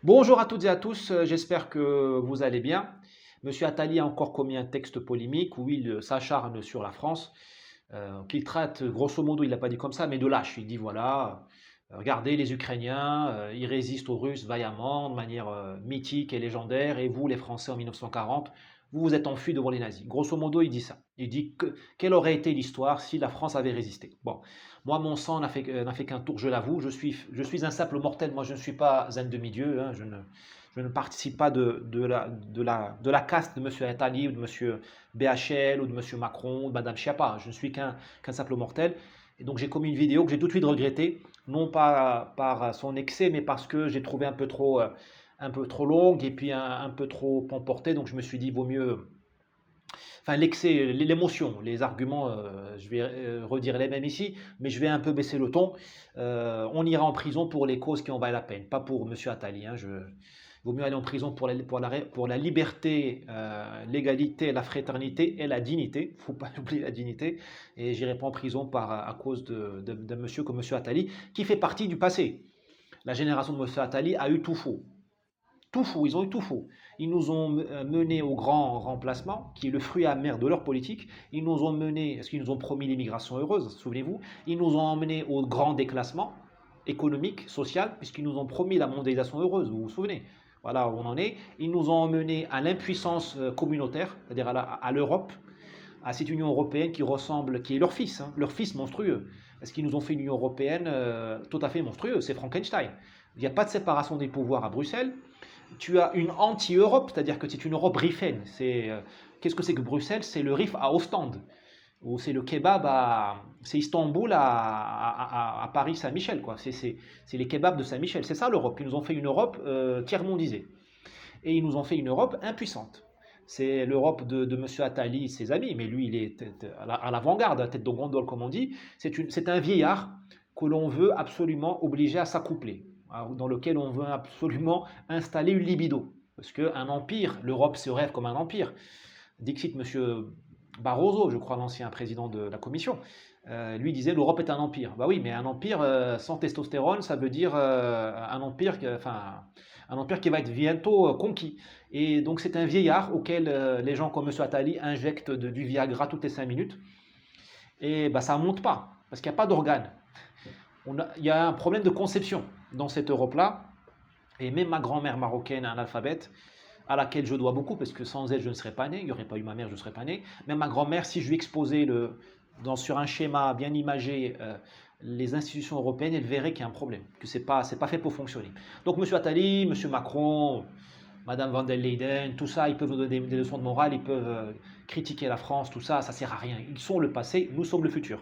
Bonjour à toutes et à tous, j'espère que vous allez bien. Monsieur Attali a encore commis un texte polémique où il s'acharne sur la France, qu'il traite, grosso modo, il l'a pas dit comme ça, mais de lâche. Il dit voilà, regardez les Ukrainiens, ils résistent aux Russes vaillamment, de manière mythique et légendaire, et vous, les Français, en 1940, vous vous êtes enfuis devant les nazis. Grosso modo, il dit ça. Il dit quelle aurait été l'histoire si la France avait résisté. Bon, moi, mon sang n'a fait qu'un tour, je l'avoue. Je suis un simple mortel. Moi, je ne suis pas un demi-dieu, hein. Je ne participe pas de la caste de M. Attali ou de M. BHL ou de M. Macron ou de Mme Schiappa. Je ne suis qu'un simple mortel. Et donc, j'ai commis une vidéo que j'ai tout de suite regrettée, non pas par son excès, mais parce que j'ai trouvé un peu trop longue et puis un peu trop emportée. Donc, je me suis dit, vaut mieux enfin l'excès, l'émotion, les arguments, je vais redire les mêmes ici, mais je vais un peu baisser le ton. On ira en prison pour les causes qui en valent la peine, pas pour Monsieur Attali, hein. Vaut mieux aller en prison pour la liberté, l'égalité, la fraternité et la dignité. Il ne faut pas oublier la dignité. Et j'irai pas en prison à cause d'un monsieur comme Monsieur Attali, qui fait partie du passé. La génération de Monsieur Attali a eu tout faux. Tout faux, ils ont eu tout faux. Ils nous ont menés au grand remplacement, qui est le fruit amer de leur politique. Ils nous ont menés, est-ce qu'ils nous ont promis l'immigration heureuse, souvenez-vous. Ils nous ont emmenés au grand déclassement économique, social, puisqu'ils nous ont promis la mondialisation heureuse, vous vous souvenez. Voilà où on en est. Ils nous ont emmenés à l'impuissance communautaire, c'est-à-dire à l'Europe, à cette Union européenne qui ressemble, qui est leur fils monstrueux. Parce qu'ils nous ont fait une Union européenne tout à fait monstrueuse, c'est Frankenstein. Il n'y a pas de séparation des pouvoirs à Bruxelles. Tu as une anti-Europe, c'est-à-dire que c'est une Europe rifaine. Qu'est-ce que c'est que Bruxelles? C'est le RIF à Ostende, ou c'est le kebab c'est Istanbul à Paris Saint-Michel, quoi. C'est les kebabs de Saint-Michel. C'est ça l'Europe. Ils nous ont fait une Europe tiers-mondisée. Et ils nous ont fait une Europe impuissante. C'est l'Europe de M. Attali et ses amis, mais lui, il est à l'avant-garde, à tête de gondole, comme on dit. C'est un vieillard que l'on veut absolument obliger à s'accoupler, dans lequel on veut absolument installer une libido. Parce qu'un empire, l'Europe se rêve comme un empire. Dixit M. Barroso, je crois l'ancien président de la Commission, lui disait l'Europe est un empire. Bah oui, mais un empire sans testostérone, ça veut dire un empire qui va être bientôt conquis. Et donc c'est un vieillard auquel les gens comme M. Attali injectent du Viagra toutes les 5 minutes. Et bah, ça ne monte pas, parce qu'il n'y a pas d'organes. Il y a un problème de conception dans cette Europe-là. Et même ma grand-mère marocaine, analphabète, à laquelle je dois beaucoup, parce que sans elle, je ne serais pas né, il n'y aurait pas eu ma mère, je ne serais pas né. Même ma grand-mère, si je lui exposais sur un schéma bien imagé les institutions européennes, elle verrait qu'il y a un problème, que ce n'est pas fait pour fonctionner. Donc M. Attali, M. Macron, Madame van der Leyen, tout ça, ils peuvent nous donner des leçons de morale, ils peuvent critiquer la France, tout ça, ça ne sert à rien. Ils sont le passé, nous sommes le futur.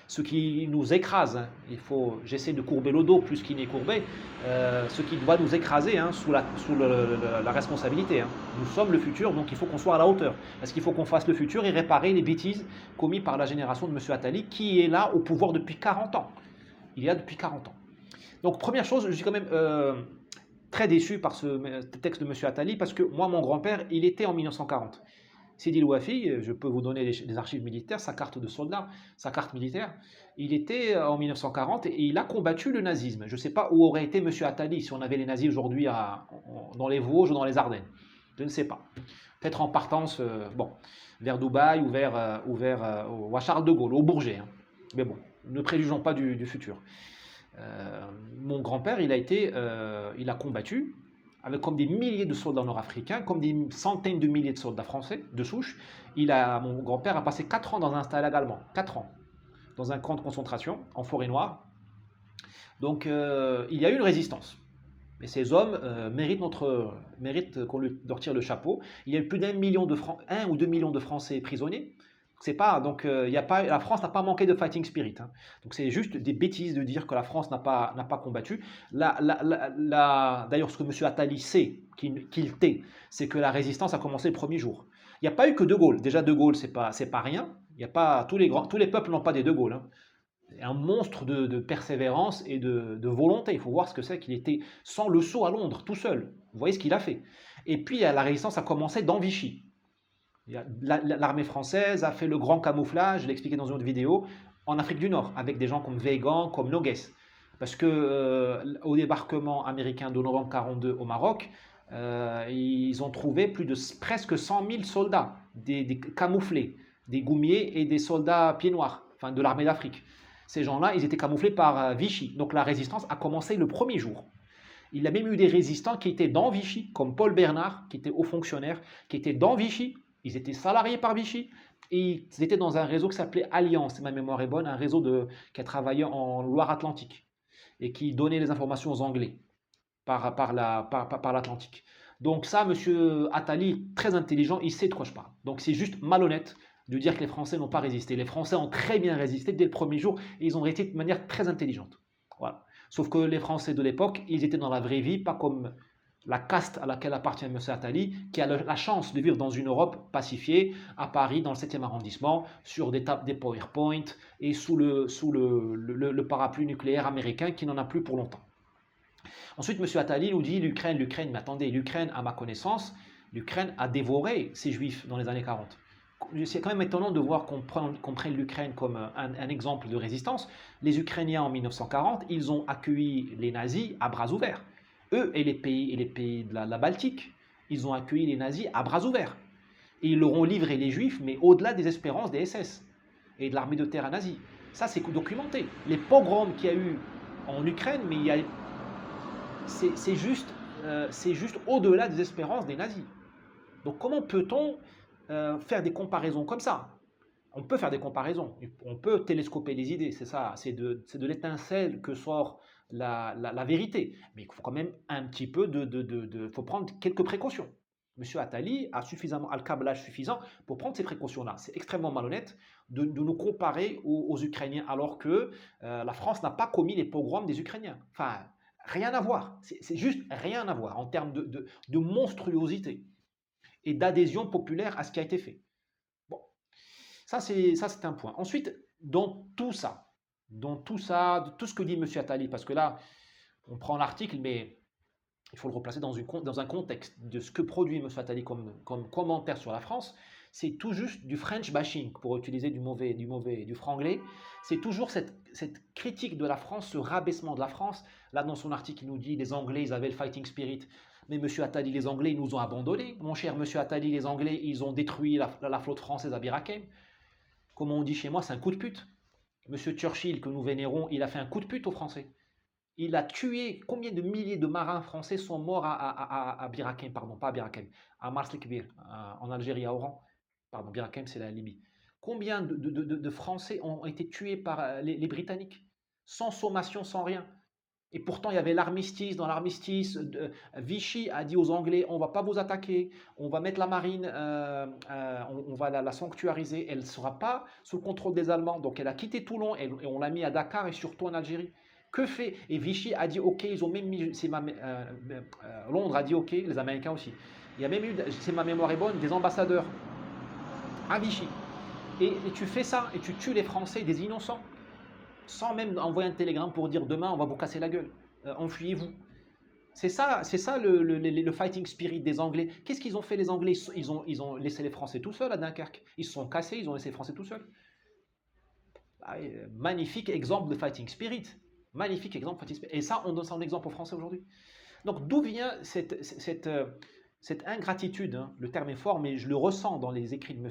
Ce qui nous écrase, hein, j'essaie de courber le dos plus qu'il n'est courbé, ce qui doit nous écraser sous la responsabilité. Hein. Nous sommes le futur, donc il faut qu'on soit à la hauteur. Parce qu'il faut qu'on fasse le futur et réparer les bêtises commises par la génération de M. Attali, qui est là au pouvoir depuis 40 ans. Il est là depuis 40 ans. Donc première chose, je suis quand même très déçu par ce texte de M. Attali, parce que moi, mon grand-père, il était en 1940. Sidi Louafi, je peux vous donner les archives militaires, sa carte de soldat, sa carte militaire. Il était en 1940 et il a combattu le nazisme. Je ne sais pas où aurait été M. Attali si on avait les nazis aujourd'hui dans les Vosges ou dans les Ardennes. Je ne sais pas. Peut-être en partance vers Dubaï ou à Charles de Gaulle, au Bourget. Hein. Mais bon, ne préjugeons pas du futur. Mon grand-père, il a combattu avec comme des milliers de soldats nord-africains, comme des centaines de milliers de soldats français de souche. Mon grand-père a passé 4 ans dans un stalag allemand, 4 ans, dans un camp de concentration en forêt noire. Donc il y a eu une résistance. Et ces hommes méritent qu'on leur tire le chapeau. Il y a eu plus un ou 2 millions de Français prisonniers. C'est pas, donc, la France n'a pas manqué de fighting spirit. Hein. Donc c'est juste des bêtises de dire que la France n'a pas combattu. D'ailleurs, ce que M. Attali sait, qu'il tait, c'est que la résistance a commencé le premier jour. Il n'y a pas eu que De Gaulle. Déjà, De Gaulle, c'est pas rien. Il y a pas, tous les peuples n'ont pas des De Gaulle. Hein. Un monstre de persévérance et de volonté. Il faut voir ce que c'est qu'il était sans le sceau à Londres, tout seul. Vous voyez ce qu'il a fait. Et puis la résistance a commencé dans Vichy. L'armée française a fait le grand camouflage, je l'ai expliqué dans une autre vidéo, en Afrique du Nord, avec des gens comme Weygand, comme Noguès. Parce que au débarquement américain de novembre 42 au Maroc, ils ont trouvé presque 100 000 soldats, des camouflés, des goumiers et des soldats pieds noirs, enfin de l'armée d'Afrique. Ces gens-là, ils étaient camouflés par Vichy. Donc la résistance a commencé le premier jour. Il y a même eu des résistants qui étaient dans Vichy, comme Paul Bernard, qui était haut fonctionnaire, qui était dans Vichy. Ils étaient salariés par Vichy. Et ils étaient dans un réseau qui s'appelait Alliance, si ma mémoire est bonne, un réseau qui a travaillé en Loire-Atlantique et qui donnait les informations aux Anglais par l'Atlantique. Donc ça, M. Attali, très intelligent, il sait de quoi je parle. Donc c'est juste malhonnête de dire que les Français n'ont pas résisté. Les Français ont très bien résisté dès le premier jour et ils ont résisté de manière très intelligente. Voilà. Sauf que les Français de l'époque, ils étaient dans la vraie vie, pas comme la caste à laquelle appartient M. Attali, qui a la chance de vivre dans une Europe pacifiée, à Paris, dans le 7e arrondissement, sur des tables des PowerPoint et sous le parapluie nucléaire américain qui n'en a plus pour longtemps. Ensuite, M. Attali nous dit l'Ukraine, mais attendez, l'Ukraine, à ma connaissance, l'Ukraine a dévoré ses juifs dans les années 40. C'est quand même étonnant de voir qu'on prenne l'Ukraine comme un exemple de résistance. Les Ukrainiens en 1940, ils ont accueilli les nazis à bras ouverts. Eux et les pays de la Baltique, ils ont accueilli les nazis à bras ouverts. Et ils leur ont livré les juifs, mais au-delà des espérances des SS et de l'armée de terre nazie. Ça, c'est documenté. Les pogroms qu'il y a eu en Ukraine, mais c'est juste au-delà des espérances des nazis. Donc comment peut-on faire des comparaisons comme ça? On peut faire des comparaisons, on peut télescoper les idées, c'est ça, c'est de l'étincelle que sort la vérité. Mais il faut quand même un petit peu faut prendre quelques précautions. Monsieur Attali a suffisamment, le câblage suffisant pour prendre ces précautions-là. C'est extrêmement malhonnête de nous comparer aux Ukrainiens alors que la France n'a pas commis les pogroms des Ukrainiens. Enfin, rien à voir. C'est juste rien à voir en termes de monstruosité et d'adhésion populaire à ce qui a été fait. Bon, ça c'est un point. Ensuite, dans tout ça, tout ce que dit M. Attali, parce que là, on prend l'article, mais il faut le replacer dans un contexte de ce que produit M. Attali comme commentaire sur la France, c'est tout juste du French bashing, pour utiliser du franglais. C'est toujours cette critique de la France, ce rabaissement de la France. Là, dans son article, il nous dit les Anglais, ils avaient le fighting spirit. Mais M. Attali, les Anglais, ils nous ont abandonnés. Mon cher M. Attali, les Anglais, ils ont détruit la flotte française à Bir Hakeim. Comme on dit chez moi, c'est un coup de pute. M. Churchill, que nous vénérons, il a fait un coup de pute aux Français. Il a tué, combien de milliers de marins français sont morts à Bir Hakeim, pardon, pas à Bir Hakeim, à Mars Likbir, en Algérie, à Oran. Pardon, Bir Hakeim, c'est la Libye. Combien de Français ont été tués par les Britanniques, sans sommation, sans rien? Et pourtant, il y avait l'armistice. Dans l'armistice, Vichy a dit aux Anglais, on ne va pas vous attaquer, on va mettre la marine, on va la sanctuariser, elle ne sera pas sous le contrôle des Allemands. Donc elle a quitté Toulon et on l'a mis à Dakar et surtout en Algérie. Que fait? Et Vichy a dit ok, ils ont même mis, Londres a dit ok, les Américains aussi. Il y a même eu, si ma mémoire est bonne, des ambassadeurs à Vichy. Et tu fais ça et tu tues les Français, des innocents, sans même envoyer un télégramme pour dire demain on va vous casser la gueule, enfuyez-vous. C'est ça le fighting spirit des Anglais. Qu'est-ce qu'ils ont fait les Anglais? Ils ont laissé les Français tout seuls à Dunkerque. Ils se sont cassés, ils ont laissé les Français tout seuls. Magnifique exemple de fighting spirit. Magnifique exemple de fighting spirit. Et ça, on donne ça en exemple aux Français aujourd'hui. Donc d'où vient cette ingratitude, hein? Le terme est fort, mais je le ressens dans les écrits de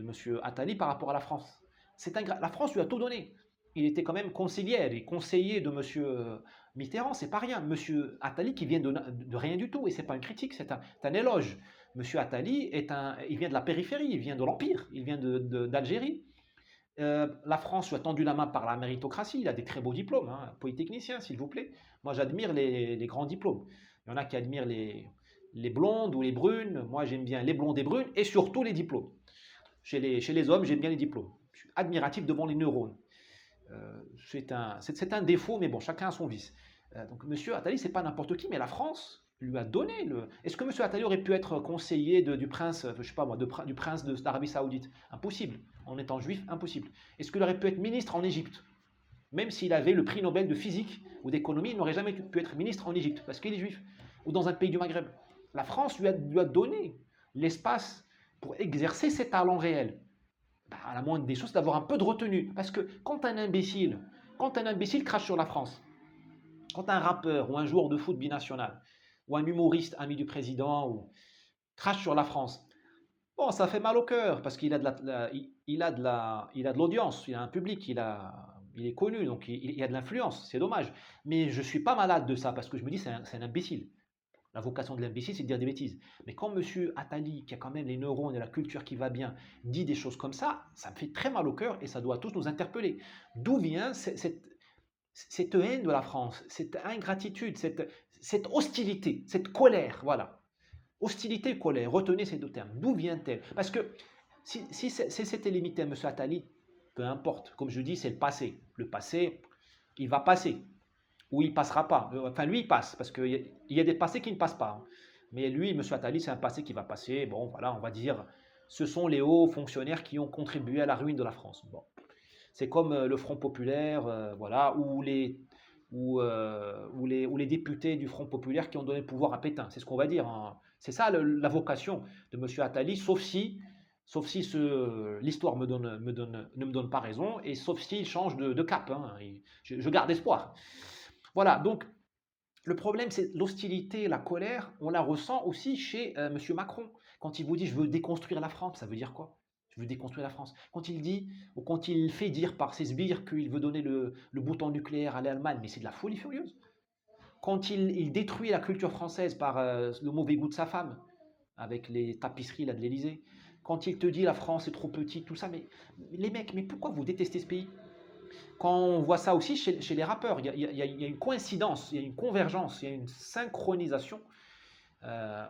monsieur Attali par rapport à la France. La France lui a tout donné. Il était quand même conseiller et conseiller de M. Mitterrand, c'est pas rien. M. Attali qui vient de rien du tout, et c'est pas une critique, c'est un éloge. M. Attali il vient de la périphérie, il vient de l'Empire, il vient d'Algérie. La France lui a tendu la main par la méritocratie, il a des très beaux diplômes, hein, polytechnicien s'il vous plaît. Moi j'admire les grands diplômes. Il y en a qui admirent les blondes ou les brunes, moi j'aime bien les blondes et brunes, et surtout les diplômes. Chez les hommes, j'aime bien les diplômes. Je suis admiratif devant les neurones. C'est un défaut, mais bon, chacun a son vice. Donc M. Attali, c'est pas n'importe qui, mais la France lui a donné Est-ce que M. Attali aurait pu être conseiller du prince, je sais pas moi, du prince d'Arabie Saoudite? Impossible. En étant juif, impossible. Est-ce qu'il aurait pu être ministre en Égypte? Même s'il avait le prix Nobel de physique ou d'économie, il n'aurait jamais pu être ministre en Égypte, parce qu'il est juif, ou dans un pays du Maghreb. La France lui a donné l'espace pour exercer ses talents réels. À la moindre des choses, d'avoir un peu de retenue. Parce que quand un imbécile crache sur la France, Quand un rappeur ou un joueur de foot binational ou un humoriste ami du président ou crache sur la France, bon, ça fait mal au cœur parce qu'il a il a de l'audience, il a un public, il est connu, donc il a de l'influence, c'est dommage. Mais je suis pas malade de ça parce que je me dis c'est un imbécile. La vocation de l'imbécile, c'est de dire des bêtises. Mais quand Monsieur Attali, qui a quand même les neurones et la culture qui va bien, dit des choses comme ça me fait très mal au cœur et ça doit tous nous interpeller. D'où vient cette haine de la France, cette ingratitude, cette hostilité, cette colère, voilà. Hostilité et colère, retenez ces deux termes. D'où vient-elle? Parce que si c'était limité à M. Attali, peu importe, comme je dis, c'est le passé. Le passé, il va passer, ou il ne passera pas. Enfin, lui, il passe, parce qu'il y a des passés qui ne passent pas, hein. Mais lui, M. Attali, c'est un passé qui va passer. Bon, voilà, on va dire, ce sont les hauts fonctionnaires qui ont contribué à la ruine de la France. Bon. C'est comme le Front populaire, voilà, ou les députés du Front populaire qui ont donné le pouvoir à Pétain. C'est ce qu'on va dire, hein. C'est ça la vocation de M. Attali, sauf si l'histoire ne me donne pas raison, et sauf s'il change de cap, hein. Je garde espoir. Voilà, donc le problème, c'est l'hostilité, la colère, on la ressent aussi chez M. Macron. Quand il vous dit « je veux déconstruire la France », ça veut dire quoi? Je veux déconstruire la France. Quand il dit, ou quand il fait dire par ses sbires qu'il veut donner le bouton nucléaire à l'Allemagne, mais c'est de la folie furieuse. Quand il détruit la culture française par le mauvais goût de sa femme, avec les tapisseries là, de l'Élysée, quand il te dit la France est trop petite, tout ça, mais les mecs, mais pourquoi vous détestez ce pays? Quand on voit ça aussi chez les rappeurs, il y a une coïncidence, il y a une convergence, il y a une synchronisation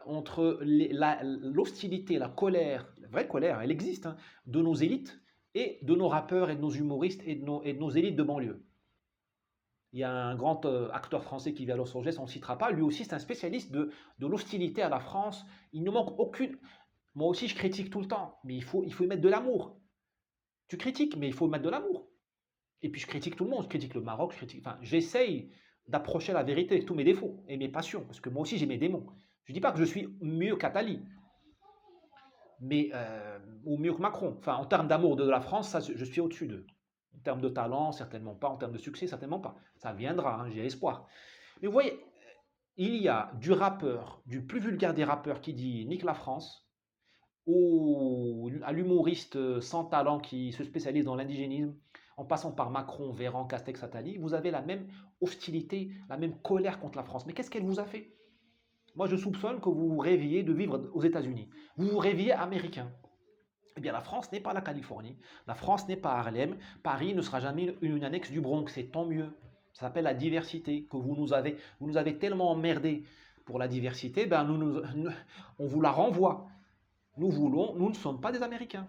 entre l'hostilité, la colère, la vraie colère, elle existe, hein, de nos élites et de nos rappeurs et de nos humoristes et de nos élites de banlieue. Il y a un grand acteur français qui vit à Los Angeles, on ne le citera pas, lui aussi c'est un spécialiste de l'hostilité à la France. Il ne manque aucune... Moi aussi je critique tout le temps, mais il faut y mettre de l'amour. Tu critiques, mais il faut y mettre de l'amour. Et puis je critique tout le monde, je critique le Maroc, enfin, j'essaye d'approcher la vérité avec tous mes défauts et mes passions, parce que moi aussi j'ai mes démons. Je ne dis pas que je suis mieux qu'Attali, mais ou mieux que Macron. Enfin, en termes d'amour de la France, ça, je suis au-dessus d'eux. En termes de talent, certainement pas. En termes de succès, certainement pas. Ça viendra, hein, j'ai espoir. Mais vous voyez, il y a du rappeur, du plus vulgaire des rappeurs qui dit nique la France, ou à l'humoriste sans talent qui se spécialise dans l'indigénisme, en passant par Macron, Véran, Castex, Attali, vous avez la même hostilité, la même colère contre la France. Mais qu'est-ce qu'elle vous a fait? Moi, je soupçonne que vous vous rêviez de vivre aux États-Unis. Vous vous rêviez américain. Eh bien, la France n'est pas la Californie. La France n'est pas Harlem. Paris ne sera jamais une annexe du Bronx. C'est tant mieux. Ça s'appelle la diversité que vous nous avez tellement emmerdé pour la diversité, ben on vous la renvoie. Nous ne sommes pas des Américains.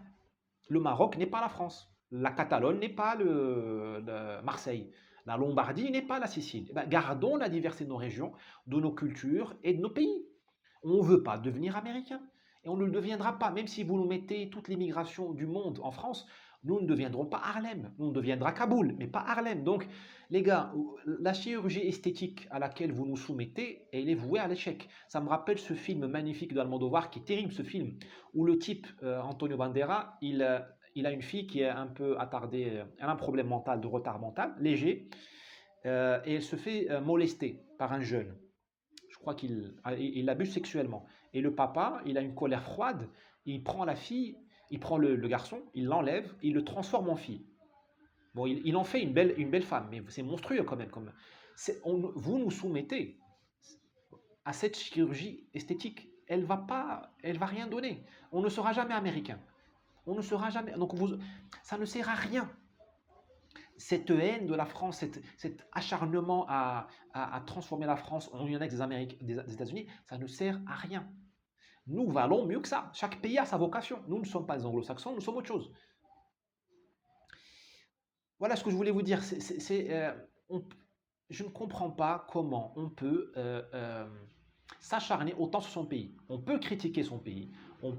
Le Maroc n'est pas la France. La Catalogne n'est pas Marseille. La Lombardie n'est pas la Sicile. Eh ben, gardons la diversité de nos régions, de nos cultures et de nos pays. On ne veut pas devenir américain. Et on ne le deviendra pas. Même si vous nous mettez toutes les migrations du monde en France, nous ne deviendrons pas Harlem. Nous, on deviendra Kaboul, mais pas Harlem. Donc, les gars, la chirurgie esthétique à laquelle vous nous soumettez, elle est vouée à l'échec. Ça me rappelle ce film magnifique d'Almodovar, qui est terrible, ce film, où le type, Antonio Banderas, il a une fille qui est un peu attardée, elle a un problème mental, de retard mental, léger, et elle se fait molester par un jeune. Je crois qu'il l'abuse sexuellement. Et le papa, il a une colère froide, il prend la fille, il prend le garçon, il l'enlève, il le transforme en fille. Bon, il en fait une belle femme, mais c'est monstrueux quand même. Vous nous soumettez à cette chirurgie esthétique. Elle va rien donner. On ne sera jamais américain. On ne sera jamais. Donc ça ne sert à rien. Cette haine de la France, cet acharnement à transformer la France en une annexe des États-Unis, ça ne sert à rien. Nous valons mieux que ça. Chaque pays a sa vocation. Nous ne sommes pas des anglo-saxons, nous sommes autre chose. Voilà ce que je voulais vous dire. Je ne comprends pas comment on peut s'acharner autant sur son pays. On peut critiquer son pays, mais on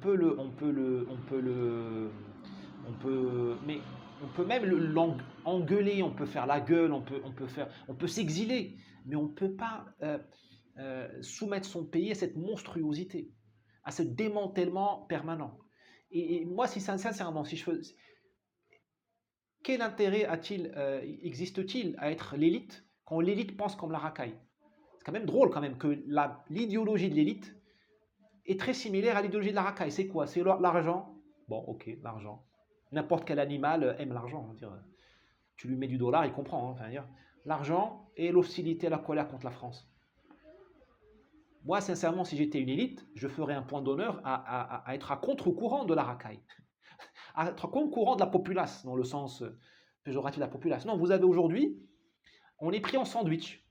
peut même l'engueuler, on peut faire la gueule, on peut s'exiler, mais on ne peut pas soumettre son pays à cette monstruosité, à ce démantèlement permanent. Et moi, sincèrement, quel intérêt existe-t-il à être l'élite quand l'élite pense comme la racaille. C'est quand même drôle quand même que l'idéologie de l'élite est très similaire à l'idéologie de la racaille. C'est quoi? C'est l'argent. Bon, ok, l'argent. N'importe quel animal aime l'argent. Tu lui mets du dollar, il comprend. Hein, enfin, l'argent et l'hostilité, la colère contre la France. Moi, sincèrement, si j'étais une élite, je ferais un point d'honneur à être à contre-courant de la racaille, à être à contre-courant de la populace, dans le sens péjoratif de la populace. Non, vous avez aujourd'hui, on est pris en sandwich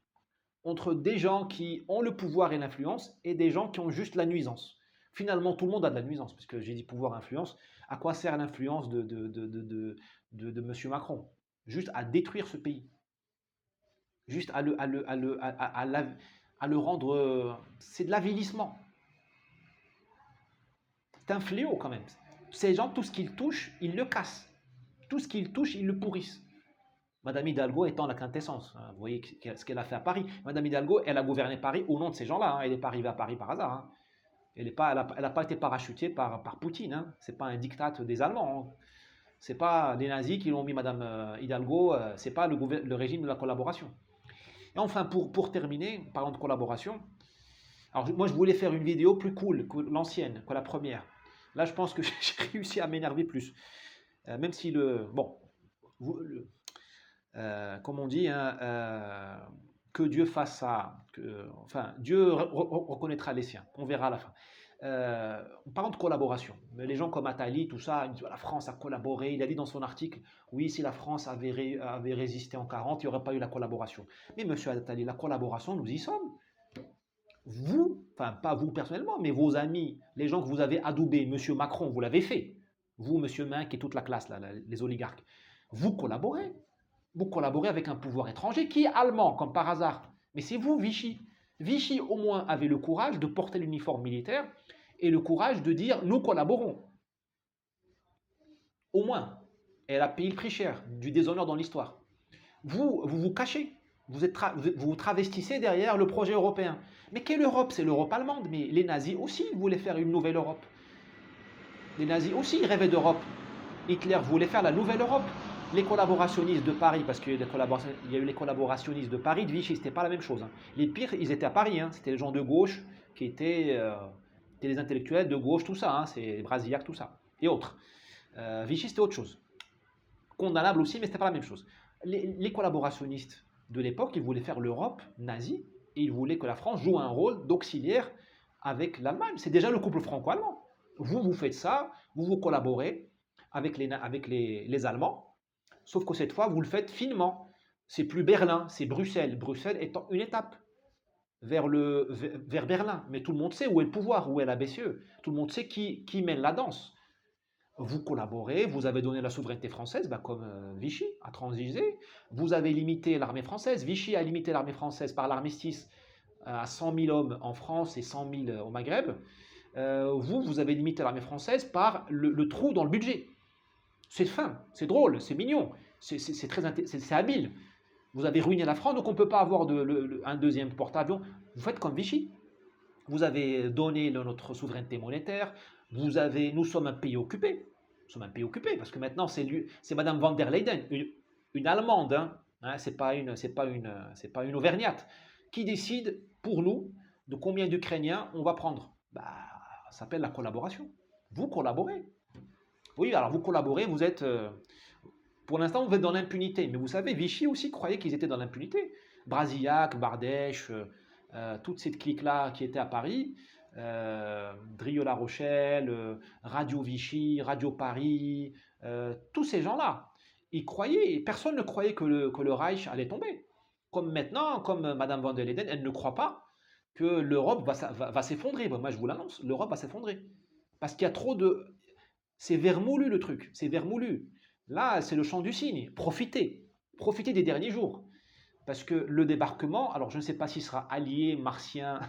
entre des gens qui ont le pouvoir et l'influence et des gens qui ont juste la nuisance. Finalement, tout le monde a de la nuisance, puisque j'ai dit pouvoir et influence. À quoi sert l'influence de M. Macron? Juste à détruire ce pays. Juste à le rendre... c'est de l'avilissement. C'est un fléau quand même. Ces gens, tout ce qu'ils touchent, ils le cassent. Tout ce qu'ils touchent, ils le pourrissent. Madame Hidalgo étant la quintessence. Vous voyez ce qu'elle a fait à Paris. Madame Hidalgo, elle a gouverné Paris au nom de ces gens-là. Elle n'est pas arrivée à Paris par hasard. Elle n'a pas été parachutée par Poutine. Ce n'est pas un diktat des Allemands. Ce n'est pas les nazis qui l'ont mis Madame Hidalgo. Ce n'est pas le régime de la collaboration. Et enfin, pour terminer, parlant de collaboration, alors moi je voulais faire une vidéo plus cool que l'ancienne, que la première. Là, je pense que j'ai réussi à m'énerver plus. Même si bon, comme on dit, hein, que Dieu fasse ça, enfin, Dieu reconnaîtra les siens, on verra à la fin. Parlant de collaboration, mais les gens comme Attali, tout ça, ils disent, la France a collaboré, il a dit dans son article, oui, si la France avait résisté en 40, il n'y aurait pas eu la collaboration. Mais monsieur Attali, la collaboration, nous y sommes. Vous, enfin pas vous personnellement, mais vos amis, les gens que vous avez adoubés, monsieur Macron, vous l'avez fait. Vous, monsieur Minc et toute la classe, là, les oligarques, vous collaborez. Vous collaborez avec un pouvoir étranger qui est allemand, comme par hasard. Mais c'est vous, Vichy. Vichy, au moins, avait le courage de porter l'uniforme militaire et le courage de dire « nous collaborons ». Au moins. Elle a payé le prix cher du déshonneur dans l'histoire. Vous vous cachez. Vous vous travestissez derrière le projet européen. Mais quelle Europe? C'est l'Europe allemande. Mais les nazis aussi voulaient faire une nouvelle Europe. Les nazis aussi rêvaient d'Europe. Hitler voulait faire la nouvelle Europe. Les collaborationnistes de Paris, parce qu'il y a eu les collaborationnistes de Paris, de Vichy, c'était pas la même chose. Hein. Les pires, ils étaient à Paris. Hein. C'était les gens de gauche qui étaient les intellectuels de gauche, tout ça. Hein. C'est Brasillac, tout ça. Et autres. Vichy, c'était autre chose. Condamnable aussi, mais c'était pas la même chose. Les collaborationnistes de l'époque, ils voulaient faire l'Europe nazie et ils voulaient que la France joue un rôle d'auxiliaire avec l'Allemagne. C'est déjà le couple franco-allemand. Vous faites ça, vous collaborez avec les Allemands, sauf que cette fois, vous le faites finement. C'est plus Berlin, c'est Bruxelles. Bruxelles étant une étape vers Berlin. Mais tout le monde sait où est le pouvoir, où est la BCE. Tout le monde sait qui mène la danse. Vous collaborez, vous avez donné la souveraineté française, comme Vichy a transigé. Vous avez limité l'armée française. Vichy a limité l'armée française par l'armistice à 100 000 hommes en France et 100 000 au Maghreb. Vous avez limité l'armée française par le trou dans le budget. C'est fin, c'est drôle, c'est mignon, c'est habile. Vous avez ruiné la France, donc on ne peut pas avoir un deuxième porte-avions. Vous faites comme Vichy. Vous avez donné notre souveraineté monétaire. Nous sommes un pays occupé. Nous sommes un pays occupé parce que maintenant c'est Madame van der Leyen, une Allemande, hein, c'est pas une Auvergnate, qui décide pour nous de combien d'Ukrainiens on va prendre. Ça s'appelle la collaboration. Vous collaborez. Oui, alors vous collaborez, vous êtes... pour l'instant, vous êtes dans l'impunité. Mais vous savez, Vichy aussi croyait qu'ils étaient dans l'impunité. Brasillac, Bardèche, toute cette clique-là qui était à Paris, Drieux-La Rochelle, Radio Vichy, Radio Paris, tous ces gens-là, ils croyaient, et personne ne croyait que le Reich allait tomber. Comme maintenant, comme Madame van der Leyen, elle ne croit pas que l'Europe va s'effondrer. Moi, je vous l'annonce, l'Europe va s'effondrer. Parce qu'il y a trop de... C'est vermoulu le truc, c'est vermoulu. Là, c'est le chant du cygne. Profitez des derniers jours. Parce que le débarquement, alors je ne sais pas s'il sera allié, martien,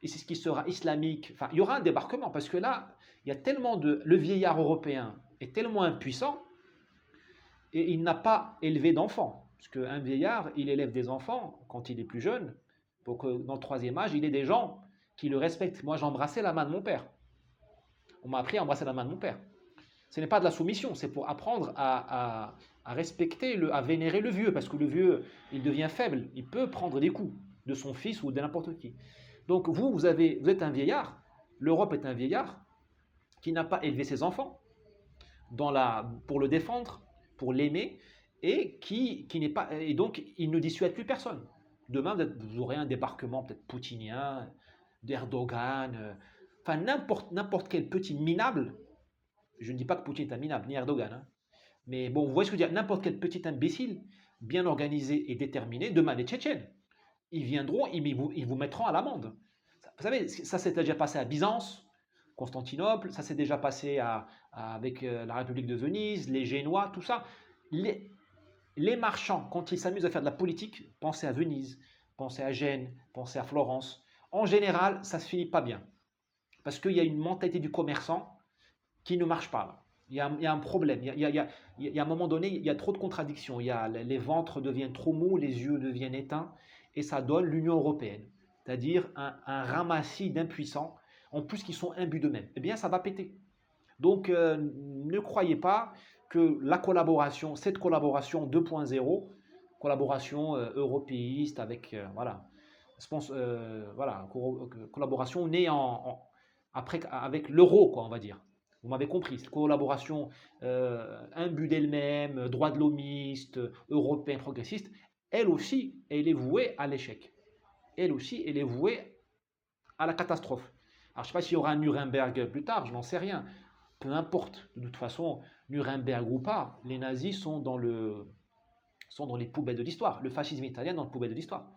et c'est ce qui sera islamique. Enfin, il y aura un débarquement, parce que là, il y a tellement de... Le vieillard européen est tellement impuissant, et il n'a pas élevé d'enfants. Parce qu'un vieillard, il élève des enfants quand il est plus jeune, pour que dans le troisième âge, il ait des gens qui le respectent. Moi, j'ai embrassé la main de mon père. On m'a appris à embrasser la main de mon père. Ce n'est pas de la soumission, c'est pour apprendre à à respecter, à vénérer le vieux, parce que le vieux, il devient faible, il peut prendre des coups de son fils ou de n'importe qui. Donc vous êtes un vieillard, l'Europe est un vieillard qui n'a pas élevé ses enfants pour le défendre, pour l'aimer, qui n'est pas, et donc il ne dissuade plus personne. Demain, vous aurez un débarquement peut-être poutinien, d'Erdogan, enfin n'importe quel petit minable. Je ne dis pas que Poutine est un minable, ni Erdogan, hein. Mais bon, vous voyez ce que je veux dire, n'importe quel petit imbécile, bien organisé et déterminé, demain les Tchétchènes, ils viendront, ils vous mettront à l'amende. Vous savez, ça s'est déjà passé à Byzance, Constantinople, ça s'est déjà passé avec la République de Venise, les Génois, tout ça. Les marchands, quand ils s'amusent à faire de la politique, pensez à Venise, pensez à Gênes, pensez à Florence. En général, ça ne se finit pas bien. Parce qu'il y a une mentalité du commerçant qui ne marche pas. Là. Il y a un problème. Il y a un moment donné, il y a trop de contradictions. Les ventres deviennent trop mous, les yeux deviennent éteints, et ça donne l'Union européenne, c'est-à-dire un ramassis d'impuissants, en plus qui sont imbus d'eux-mêmes. Eh bien, ça va péter. Donc, ne croyez pas que cette collaboration 2.0, collaboration européiste avec, voilà, voilà, collaboration née après, avec l'euro, quoi, on va dire. Vous m'avez compris, cette collaboration imbue d'elle-même, droit de l'homiste, européen, progressiste, elle aussi, elle est vouée à l'échec. Elle aussi, elle est vouée à la catastrophe. Alors, je ne sais pas s'il y aura un Nuremberg plus tard, je n'en sais rien. Peu importe, de toute façon, Nuremberg ou pas, les nazis sont dans les poubelles de l'histoire. Le fascisme italien dans les poubelles de l'histoire.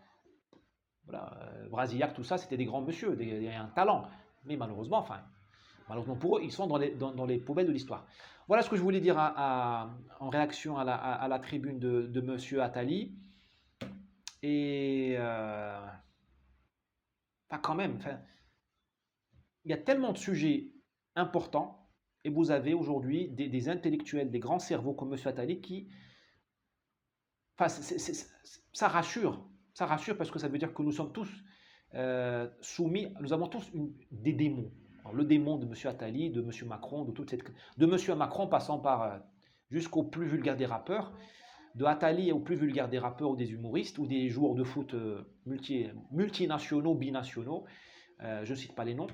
Voilà, Brasillac, tout ça, c'était des grands messieurs, un talent. Mais malheureusement, malheureusement pour eux, ils sont dans les poubelles de l'histoire. Voilà ce que je voulais dire en réaction à la tribune de Monsieur Attali. Et quand même, il y a tellement de sujets importants, et vous avez aujourd'hui des intellectuels, des grands cerveaux comme M. Attali qui, ça rassure parce que ça veut dire que nous sommes tous soumis, nous avons tous des démons. Alors, le démon de M. Attali, de M. Macron, de M. Macron passant par jusqu'au plus vulgaire des rappeurs, de Attali au plus vulgaire des rappeurs ou des humoristes ou des joueurs de foot multinationaux, binationaux, je ne cite pas les noms,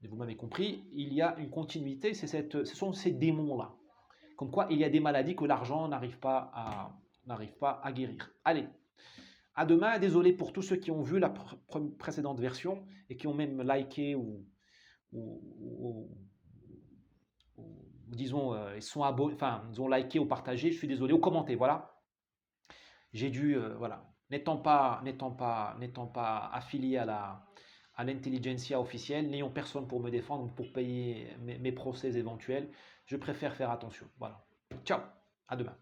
mais vous m'avez compris, il y a une continuité, ce sont ces démons-là. Comme quoi, il y a des maladies que l'argent n'arrive pas à guérir. Allez, à demain. Désolé pour tous ceux qui ont vu la précédente version et qui ont même liké ou disons, ils sont abonnés, enfin, ils ont liké ou partagé, je suis désolé, ou commenté, voilà. J'ai dû, voilà, n'étant pas affilié à l'intelligentsia officielle, n'ayant personne pour me défendre, pour payer mes procès éventuels, je préfère faire attention. Voilà. Ciao, à demain.